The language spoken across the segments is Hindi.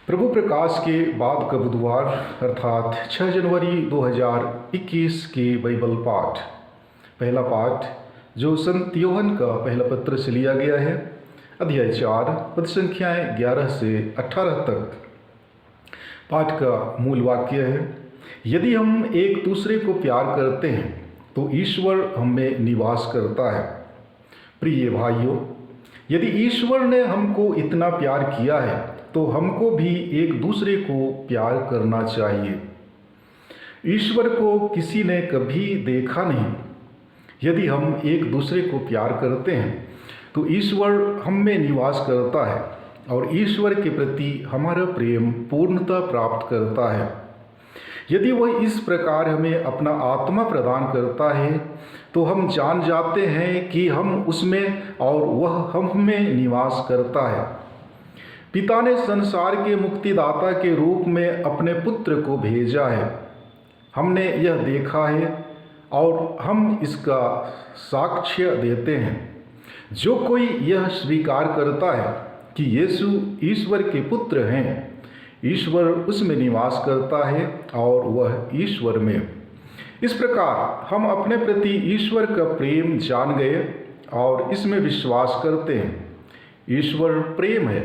प्रभु प्रकाश के बाद का बुधवार अर्थात 6 जनवरी 2021 के बाइबल पाठ। पहला पाठ जो संत यूहन्ना का पहला पत्र से लिया गया है, अध्याय 4 पद संख्याएं 11 से 18 तक। पाठ का मूल वाक्य है, यदि हम एक दूसरे को प्यार करते हैं तो ईश्वर हम में निवास करता है। प्रिय भाइयों, यदि ईश्वर ने हमको इतना प्यार किया है तो हमको भी एक दूसरे को प्यार करना चाहिए। ईश्वर को किसी ने कभी देखा नहीं। यदि हम एक दूसरे को प्यार करते हैं तो ईश्वर हम में निवास करता है और ईश्वर के प्रति हमारा प्रेम पूर्णता प्राप्त करता है। यदि वह इस प्रकार हमें अपना आत्मा प्रदान करता है तो हम जान जाते हैं कि हम उसमें और वह हम में निवास करता है। पिता ने संसार के मुक्तिदाता के रूप में अपने पुत्र को भेजा है। हमने यह देखा है और हम इसका साक्ष्य देते हैं। जो कोई यह स्वीकार करता है कि यीशु ईश्वर के पुत्र हैं, ईश्वर उसमें निवास करता है और वह ईश्वर में। इस प्रकार हम अपने प्रति ईश्वर का प्रेम जान गए और इसमें विश्वास करते हैं। ईश्वर प्रेम है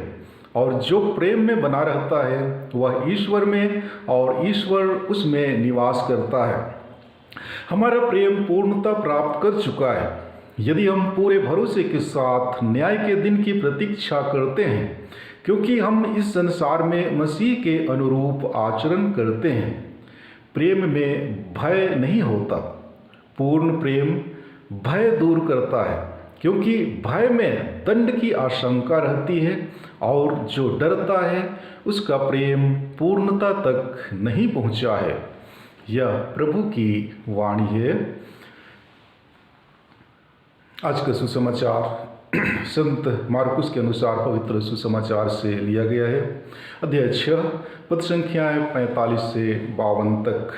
और जो प्रेम में बना रहता है वह ईश्वर में और ईश्वर उसमें निवास करता है। हमारा प्रेम पूर्णता प्राप्त कर चुका है। यदि हम पूरे भरोसे के साथ न्याय के दिन की प्रतीक्षा करते हैं, क्योंकि हम इस संसार में मसीह के अनुरूप आचरण करते हैं। प्रेम में भय नहीं होता। पूर्ण प्रेम भय दूर करता है, क्योंकि भय में दंड की आशंका रहती है और जो डरता है उसका प्रेम पूर्णता तक नहीं पहुंचा है। यह प्रभु की वाणी है। आज का सुसमाचार संत मार्कुस के अनुसार पवित्र सुसमाचार से लिया गया है, अध्याय 6 पद संख्याएं 45 से 52 तक।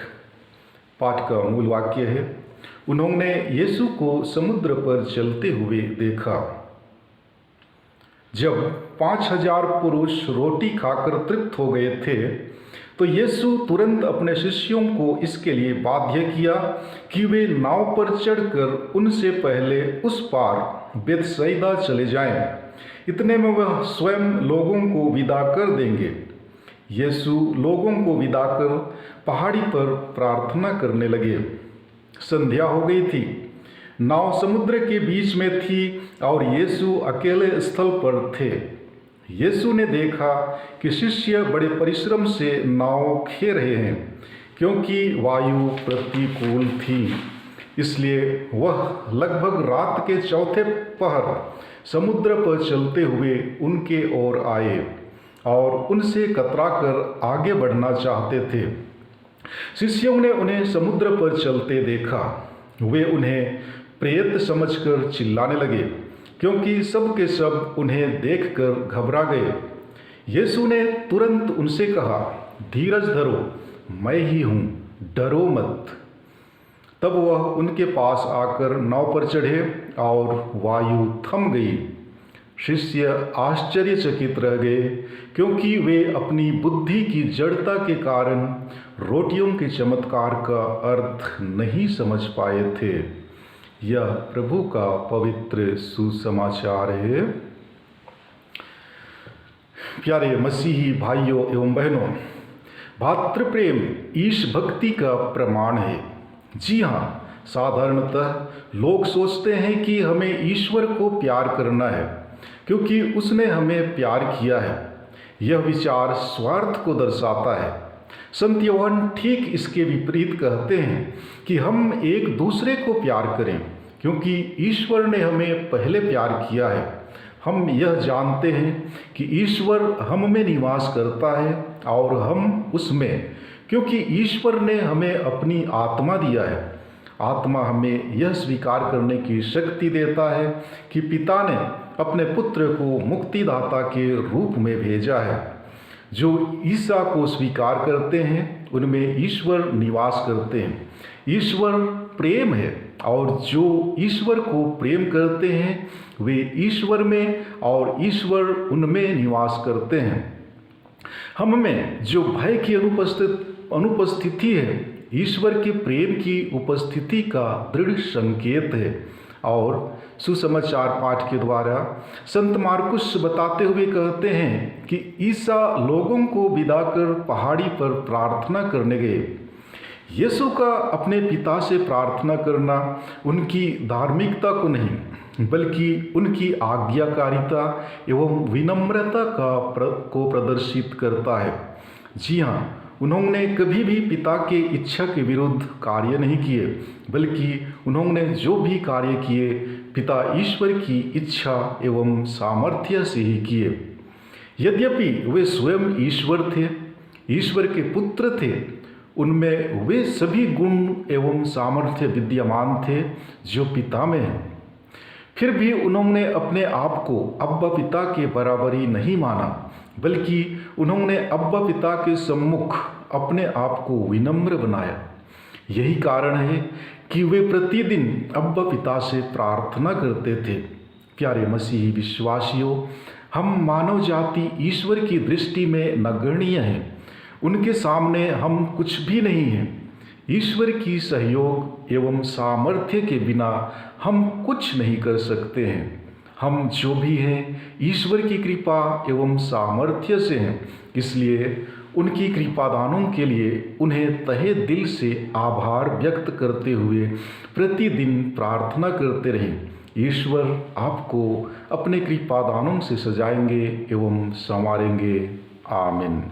पाठ का मूल वाक्य है, उन्होंने यीशु को समुद्र पर चलते हुए देखा। जब 5000 पुरुष रोटी खाकर तृप्त हो गए थे तो यीशु तुरंत अपने शिष्यों को इसके लिए बाध्य किया कि वे नाव पर चढ़कर उनसे पहले उस पार बेतसैदा चले जाएं। इतने में वह स्वयं लोगों को विदा कर देंगे। यीशु लोगों को विदा कर पहाड़ी पर प्रार्थना करने लगे। संध्या हो गई थी। नाव समुद्र के बीच में थी और यीशु अकेले स्थल पर थे। यीशु ने देखा कि शिष्य बड़े परिश्रम से नाव खे रहे हैं, क्योंकि वायु प्रतिकूल थी। इसलिए वह लगभग रात के चौथे पहर समुद्र पर चलते हुए उनके ओर आए और उनसे कतराकर आगे बढ़ना चाहते थे। शिष्यों ने उन्हें समुद्र पर चलते देखा। वे उन्हें प्रेत समझकर चिल्लाने लगे, क्योंकि सब के सब उन्हें देखकर घबरा गए। यीशु ने तुरंत उनसे कहा, धीरज धरो, मैं ही हूँ, डरो मत। तब वह उनके पास आकर नाव पर चढ़े और वायु थम गई। शिष्य आश्चर्यचकित रह गए, क्योंकि वे अपनी बुद्धि की जड़ता के कारण रोटियों के चमत्कार का अर्थ नहीं समझ पाए थे। यह प्रभु का पवित्र सुसमाचार है। प्यारे मसीही भाइयों एवं बहनों, भातृप्रेम ईश भक्ति का प्रमाण है। जी हाँ, साधारणतः लोग सोचते हैं कि हमें ईश्वर को प्यार करना है क्योंकि उसने हमें प्यार किया है। यह विचार स्वार्थ को दर्शाता है। संत यूहन्ना ठीक इसके विपरीत कहते हैं कि हम एक दूसरे को प्यार करें, क्योंकि ईश्वर ने हमें पहले प्यार किया है। हम यह जानते हैं कि ईश्वर हम में निवास करता है और हम उसमें, क्योंकि ईश्वर ने हमें अपनी आत्मा दिया है। आत्मा हमें यह स्वीकार करने की शक्ति देता है कि पिता ने अपने पुत्र को मुक्तिदाता के रूप में भेजा है। जो ईसा को स्वीकार करते हैं उनमें ईश्वर निवास करते हैं। ईश्वर प्रेम है और जो ईश्वर को प्रेम करते हैं वे ईश्वर में और ईश्वर उनमें निवास करते हैं। हम में जो भय की अनुपस्थिति है, ईश्वर के प्रेम की उपस्थिति का दृढ़ संकेत है। और सुसमाचार पाठ के द्वारा संत मार्कुस बताते हुए कहते हैं कि ईसा लोगों को विदा कर पहाड़ी पर प्रार्थना करने गए। यीशु का अपने पिता से प्रार्थना करना उनकी धार्मिकता को नहीं, बल्कि उनकी आज्ञाकारिता एवं विनम्रता को प्रदर्शित करता है। जी हाँ, उन्होंने कभी भी पिता के इच्छा के विरुद्ध कार्य नहीं किए, बल्कि उन्होंने जो भी कार्य किए पिता ईश्वर की इच्छा एवं सामर्थ्य से ही किए। यद्यपि वे स्वयं ईश्वर थे, ईश्वर के पुत्र थे, उनमें वे सभी गुण एवं सामर्थ्य विद्यमान थे जो पिता में हैं। फिर भी उन्होंने अपने आप को अब्बा पिता के बराबरी नहीं माना, बल्कि उन्होंने अब्बा पिता के सम्मुख अपने आप को विनम्र बनाया। यही कारण है कि वे प्रतिदिन अब्बा पिता से प्रार्थना करते थे। प्यारे मसीही विश्वासियों, हम मानव जाति ईश्वर की दृष्टि में नगण्य हैं। उनके सामने हम कुछ भी नहीं हैं। ईश्वर की सहयोग एवं सामर्थ्य के बिना हम कुछ नहीं कर सकते हैं। हम जो भी हैं ईश्वर की कृपा एवं सामर्थ्य से हैं। इसलिए उनकी कृपादानों के लिए उन्हें तहे दिल से आभार व्यक्त करते हुए प्रतिदिन प्रार्थना करते रहें। ईश्वर आपको अपने कृपादानों से सजाएंगे एवं संवारेंगे। आमीन।